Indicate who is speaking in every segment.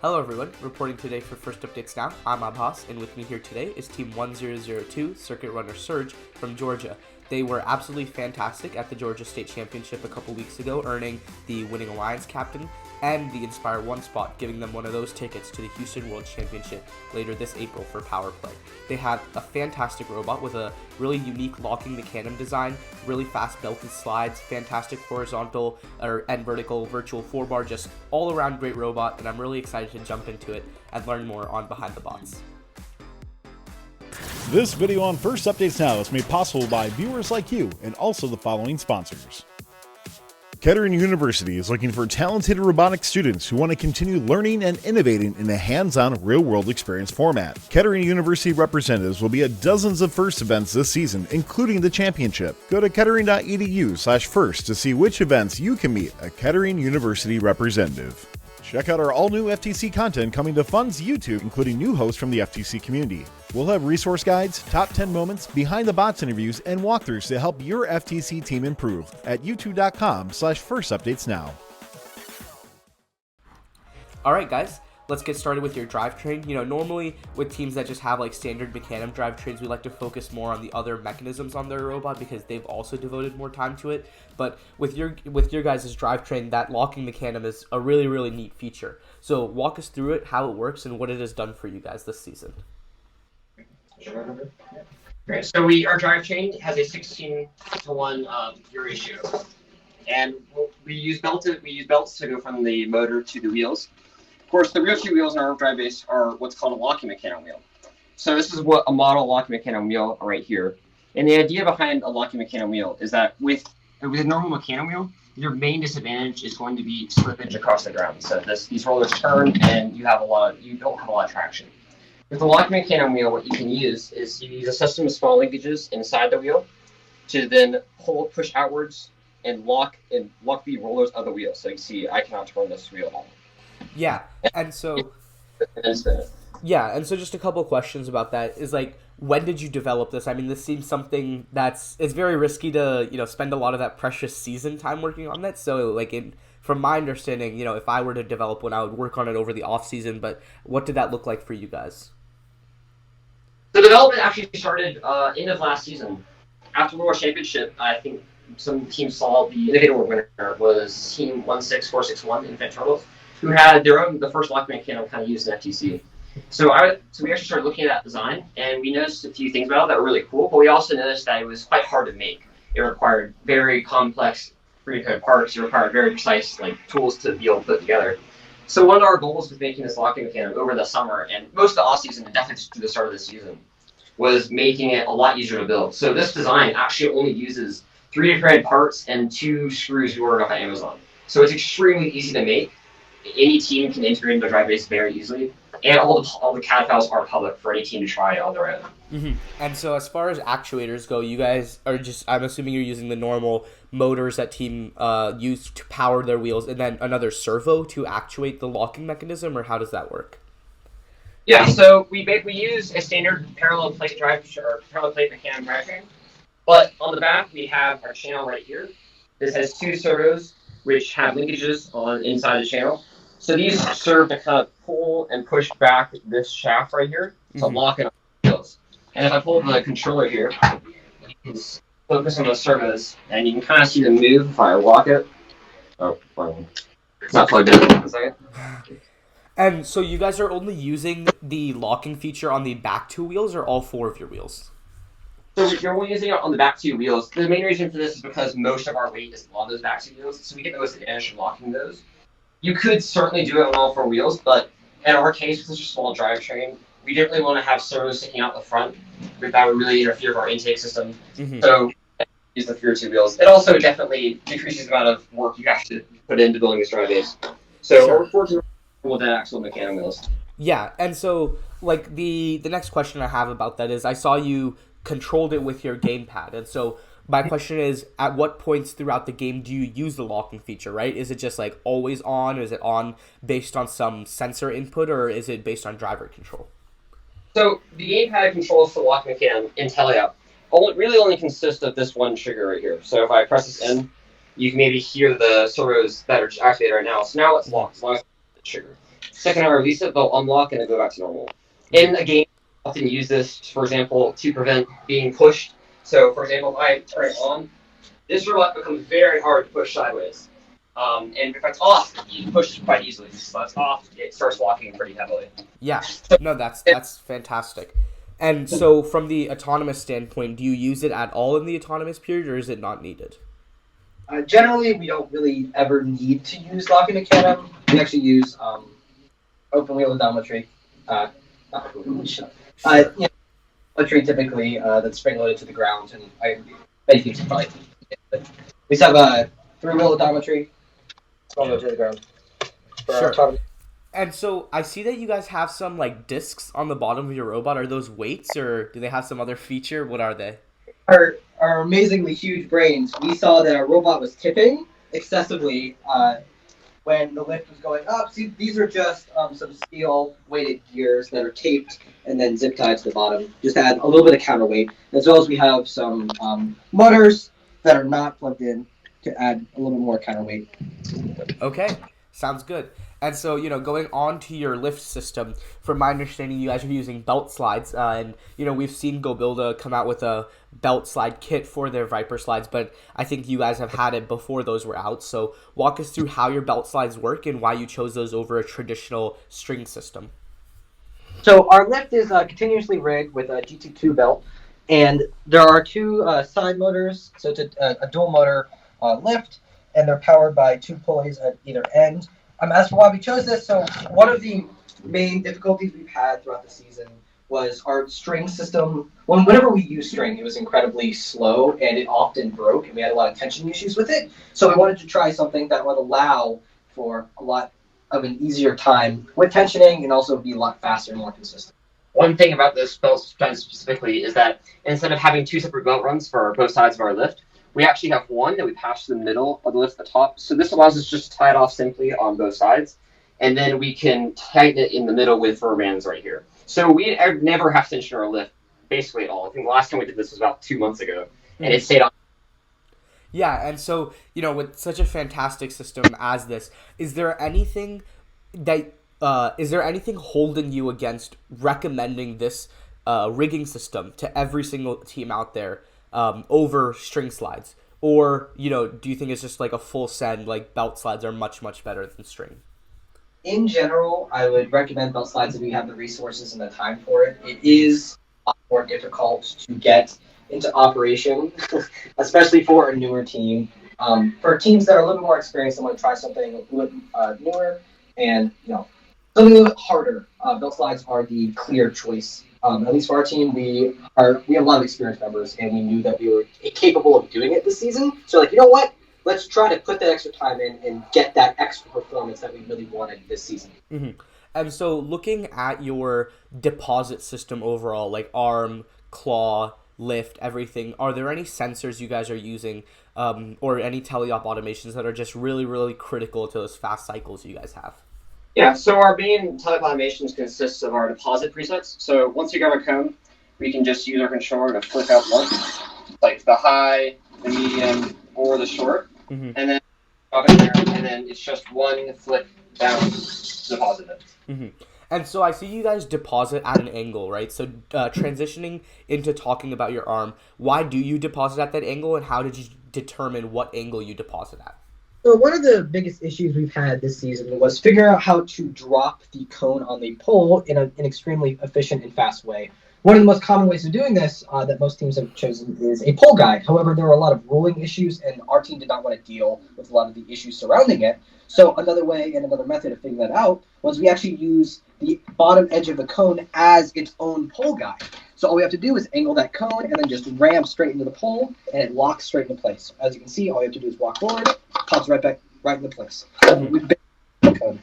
Speaker 1: Hello everyone, reporting today for First Updates Now, I'm Abhas, and with me here today is Team 1002, CircuitRunners Surge from Georgia. They were absolutely fantastic at the Georgia State Championship a couple weeks ago, earning the Winning Alliance captain and the Inspire 1 spot, giving them one of those tickets to the Houston World Championship later this April for POWERPLAY. They have a fantastic robot with a really unique locking mecanum design, really fast belted slides, fantastic horizontal and vertical virtual 4-bar, just all around great robot, and I'm really excited to jump into it and learn more on Behind the Bots.
Speaker 2: This video on First Updates Now is made possible by viewers like you and also the following sponsors. Kettering University is looking for talented robotics students who want to continue learning and innovating in a hands-on, real-world experience format. Kettering University representatives will be at dozens of FIRST events this season, including the championship. Go to kettering.edu/first to see which events you can meet a Kettering University representative. Check out our all-new FTC content coming to Fun's YouTube, including new hosts from the FTC community. We'll have resource guides, top 10 moments, behind the bots interviews, and walkthroughs to help your FTC team improve at youtube.com/firstupdatesnow.
Speaker 1: Alright guys, let's get started with your drivetrain. Normally with teams that just have like standard mecanum drivetrains, we like to focus more on the other mechanisms on their robot because they've also devoted more time to it. But with your guys' drivetrain, that locking mecanum is a really, really neat feature. So walk us through it, how it works, and what it has done for you guys this season.
Speaker 3: Right, so our drivetrain has a 16:1 gear ratio, and we use belts to go from the motor to the wheels. Of course, the real two wheels in our drive base are what's called a locking mecanum wheel. So this is what a model locking mecanum wheel right here. And the idea behind a locking mecanum wheel is that with a normal mecanum wheel, your main disadvantage is going to be slippage across the ground. So these rollers turn, and you don't have a lot of traction. With the locking mecanum wheel, what you can use is you use a system of small linkages inside the wheel to then push outwards and lock the rollers of the wheel. So you see, I cannot turn this wheel at all.
Speaker 1: Yeah, and so just a couple of questions about that is like, when did you develop this? I mean, this seems something it's very risky to spend a lot of that precious season time working on that. So from my understanding, if I were to develop one, I would work on it over the off season. But what did that look like for you guys?
Speaker 3: The development actually started end of last season. After the World Championship, I think some teams saw the Innovator winner was Team 16461 Infant Turtles, who had the first locking mechanism kind of used in FTC. So we actually started looking at that design, and we noticed a few things about it that were really cool, but we also noticed that it was quite hard to make. It required very complex pre-coded parts. It required very precise tools to be able to put together. So one of our goals with making this locking mechanism over the summer, and most of the off-season, and definitely to the start of the season, was making it a lot easier to build. So this design actually only uses 3D printed parts and 2 screws you ordered off of Amazon. So it's extremely easy to make. Any team can integrate into the drive base very easily, and all the CAD files are public for any team to try it on their own.
Speaker 1: Mm-hmm. And so as far as actuators go, you guys are I'm assuming you're using the normal motors that team use to power their wheels, and then another servo to actuate the locking mechanism, or how does that work?
Speaker 3: Yeah, so we use a standard parallel plate mechanism drivetrain, but on the back we have our channel right here. This has 2 servos which have linkages on inside the channel. So these serve to kind of pull and push back this shaft right here to lock it on the wheels. And if I pull the controller here, you can focus on the servos, and you can kind of see them move if I lock it. Oh, it's not plugged in. A second.
Speaker 1: And so you guys are only using the locking feature on the back 2 wheels, or all 4 of your wheels?
Speaker 3: So you're only using it on the back 2 wheels. The main reason for this is because most of our weight is on those back 2 wheels, so we get the most advantage from locking those. You could certainly do it on all 4 wheels, but in our case, with such a small drivetrain, we didn't really want to have servos sticking out the front, but that would really interfere with our intake system. Mm-hmm. So use the fewer 2 wheels. It also definitely decreases the amount of work you have to put into building this drive base. So we're fortunate with the actual mechanism wheels.
Speaker 1: Yeah, and so the next question I have about that is, I saw you controlled it with your gamepad, and so my question is, at what points throughout the game do you use the locking feature, right? Is it just always on? Is it on based on some sensor input, or is it based on driver control?
Speaker 3: So the gamepad controls for the locking mechanism in Telia really only consists of this one trigger right here. So if I press this in, you can maybe hear the servos that are activated right now. So now it's locked as long as it's the trigger. Second I release it, they'll unlock and then go back to normal. In a game, I often use this, for example, to prevent being pushed. So, for example, if I turn it on, this robot becomes very hard to push sideways. And if it's off, you can push quite easily. So it's off, it starts walking pretty heavily.
Speaker 1: Yeah, no, that's fantastic. And so, from the autonomous standpoint, do you use it at all in the autonomous period, or is it not needed?
Speaker 4: Generally, we don't really ever need to use locking mecanum. We actually use open wheel odometry. Odometry typically that's spring loaded to the ground, and I think it's probably. We have a 3-wheel odometry, spring loaded to the ground.
Speaker 1: Sure. And so I see that you guys have some like discs on the bottom of your robot. Are those weights, or do they have some other feature? What are they?
Speaker 4: Our amazingly huge brains, we saw that our robot was tipping excessively when the lift was going up. See, these are just some steel weighted gears that are taped and then zip tied to the bottom. Just add a little bit of counterweight, as well as we have some motors that are not plugged in to add a little bit more counterweight.
Speaker 1: Okay, sounds good. And so, going on to your lift system, from my understanding, you guys are using belt slides. And, we've seen GoBuilda come out with a belt slide kit for their Viper slides, but I think you guys have had it before those were out. So walk us through how your belt slides work and why you chose those over a traditional string system.
Speaker 4: So our lift is continuously rigged with a GT2 belt, and there are 2 side motors. So it's a dual motor lift, and they're powered by 2 pulleys at either end. As for why we chose this, so one of the main difficulties we've had throughout the season was our string system. Whenever we used string, it was incredibly slow, and it often broke, and we had a lot of tension issues with it. So we wanted to try something that would allow for a lot of an easier time with tensioning and also be a lot faster and more consistent.
Speaker 3: One thing about this belt specifically is that instead of having 2 separate belt runs for both sides of our lift, we actually have one that we pass to the middle of the lift at the top. So this allows us just to tie it off simply on both sides. And then we can tighten it in the middle with rubber bands right here. So we never have to tension our lift, basically at all. I think the last time we did this was about 2 months ago. And it stayed on.
Speaker 1: Yeah, and so, with such a fantastic system as this, is there anything holding you against recommending this rigging system to every single team out there over string slides? Or, do you think it's just like a full send, like belt slides are much, much better than string?
Speaker 4: In general, I would recommend belt slides if you have the resources and the time for it. It is a lot more difficult to get into operation, especially for a newer team. For teams that are a little bit more experienced and want to try something a little bit newer and something a little bit harder, belt slides are the clear choice. At least for our team, we have a lot of experienced members, and we knew that we were capable of doing it this season. So, you know what? Let's try to put that extra time in and get that extra performance that we really wanted this season.
Speaker 1: Mm-hmm. And so, looking at your deposit system overall, like arm, claw, lift, everything, are there any sensors you guys are using or any teleop automations that are just really, really critical to those fast cycles you guys have?
Speaker 3: Yeah, so our main teleop automations consists of our deposit presets. So once you grab a cone, we can just use our controller to flick up one, like the high, the medium, or the short, and then drop it there, and then it's just one flick down to deposit it.
Speaker 1: Mm-hmm. And so I see you guys deposit at an angle, right? So transitioning into talking about your arm, why do you deposit at that angle, and how did you determine what angle you deposit at?
Speaker 4: So one of the biggest issues we've had this season was figuring out how to drop the cone on the pole in an extremely efficient and fast way. One of the most common ways of doing this that most teams have chosen is a pole guide. However, there were a lot of rolling issues, and our team did not want to deal with a lot of the issues surrounding it. So another way and another method of figuring that out was we actually use the bottom edge of the cone as its own pole guide. So all we have to do is angle that cone and then just ram straight into the pole, and it locks straight into place. As you can see, all you have to do is walk forward, pops right back right into place. We've been the cone.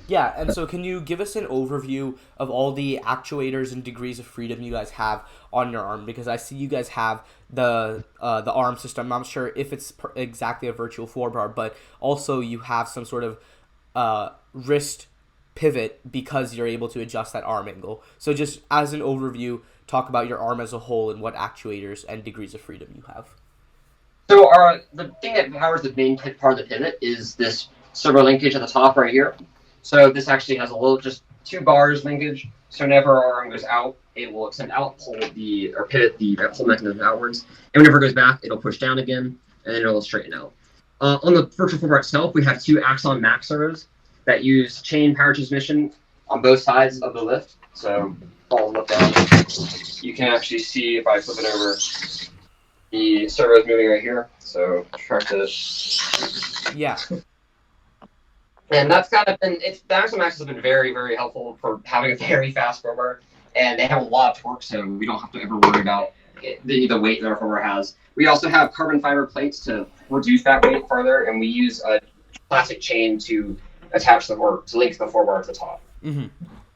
Speaker 1: Yeah, and so can you give us an overview of all the actuators and degrees of freedom you guys have on your arm? Because I see you guys have the arm system. I'm not sure if it's exactly a virtual forebar, but also you have some sort of wrist pivot because you're able to adjust that arm angle. So just as an overview, talk about your arm as a whole and what actuators and degrees of freedom you have.
Speaker 3: So the thing that powers the main part of the pivot is this servo linkage at the top right here. So this actually has a little, just 2 bars linkage. So whenever our arm goes out, it will extend out, pivot the pull mechanism outwards, and whenever it goes back, it'll push down again, and then it'll straighten out. On the virtual 4-bar itself, we have 2 Axon Max servos that use chain power transmission on both sides of the lift. So I'll look down. You can actually see, if I flip it over, the servo is moving right here. So try to.
Speaker 1: Yeah.
Speaker 3: And that's kind of been, the Axon Max has been very, very helpful for having a very fast crowbar. And they have a lot of torque, so we don't have to ever worry about the weight that our crowbar has. We also have carbon fiber plates to reduce that weight further, and we use a plastic chain to attach to link the 4-bar at the top.
Speaker 1: Mm-hmm.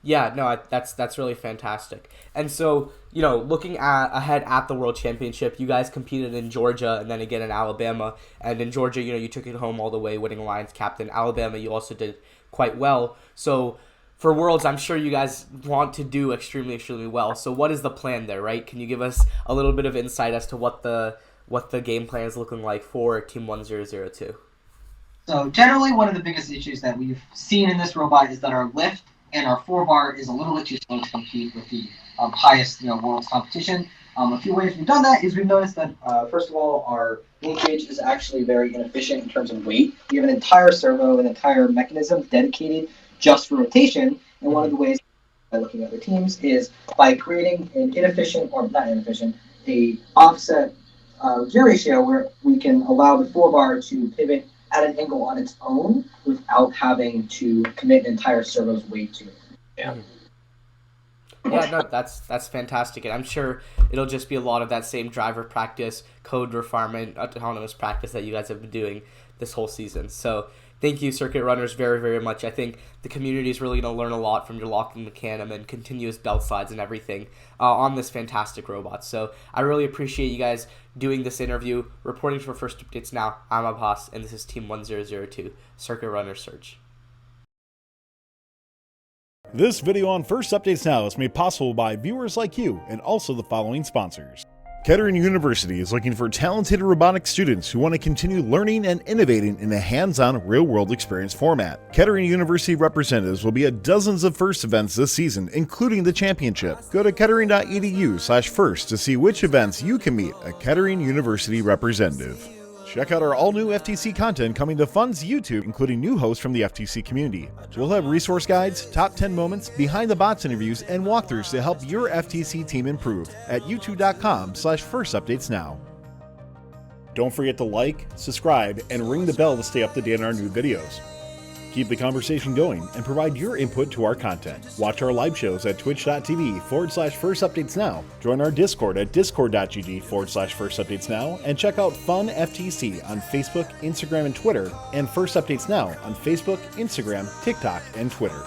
Speaker 1: Yeah, no, that's really fantastic. And so, you know, looking ahead at the World Championship, you guys competed in Georgia and then again in Alabama. And in Georgia, you know, you took it home all the way, winning Alliance Captain. Alabama, you also did quite well. So for Worlds, I'm sure you guys want to do extremely, extremely well. So what is the plan there, right? Can you give us a little bit of insight as to what the game plan is looking like for Team 1002?
Speaker 4: So generally, one of the biggest issues that we've seen in this robot is that our lift and our 4-bar is a little bit too slow to compete with the highest, world's competition. A few ways we've done that is we've noticed that, first of all, our linkage is actually very inefficient in terms of weight. We have an entire servo, an entire mechanism dedicated just for rotation, and one of the ways by looking at other teams is by creating an inefficient, or not inefficient, a offset gear ratio where we can allow the 4-bar to pivot at an angle on its own without having to commit an entire servo's weight to it.
Speaker 3: Yeah.
Speaker 1: Yeah, no, that's fantastic, and I'm sure it'll just be a lot of that same driver practice, code refinement, autonomous practice that you guys have been doing this whole season. So thank you, Circuit Runners, very, very much. I think the community is really going to learn a lot from your locking mecanum and continuous belt slides and everything on this fantastic robot. So I really appreciate you guys doing this interview. Reporting for First Updates Now, I'm Abbas, and this is Team 1002, CircuitRunners Surge.
Speaker 2: This video on First Updates Now is made possible by viewers like you and also the following sponsors. Kettering University is looking for talented robotics students who want to continue learning and innovating in a hands-on, real-world experience format. Kettering University representatives will be at dozens of FIRST events this season, including the championship. Go to kettering.edu/first to see which events you can meet a Kettering University representative. Check out our all-new FTC content coming to Fun's YouTube, including new hosts from the FTC community. We'll have resource guides, top 10 moments, behind-the-box interviews, and walkthroughs to help your FTC team improve at youtube.com/firstupdatesnow. Don't forget to like, subscribe, and ring the bell to stay up to date on our new videos. Keep the conversation going and provide your input to our content. Watch our live shows at twitch.tv/firstupdatesnow. Join our Discord at discord.gg/firstupdatesnow. And check out Fun FTC on Facebook, Instagram, and Twitter, and First Updates Now on Facebook, Instagram, TikTok, and Twitter.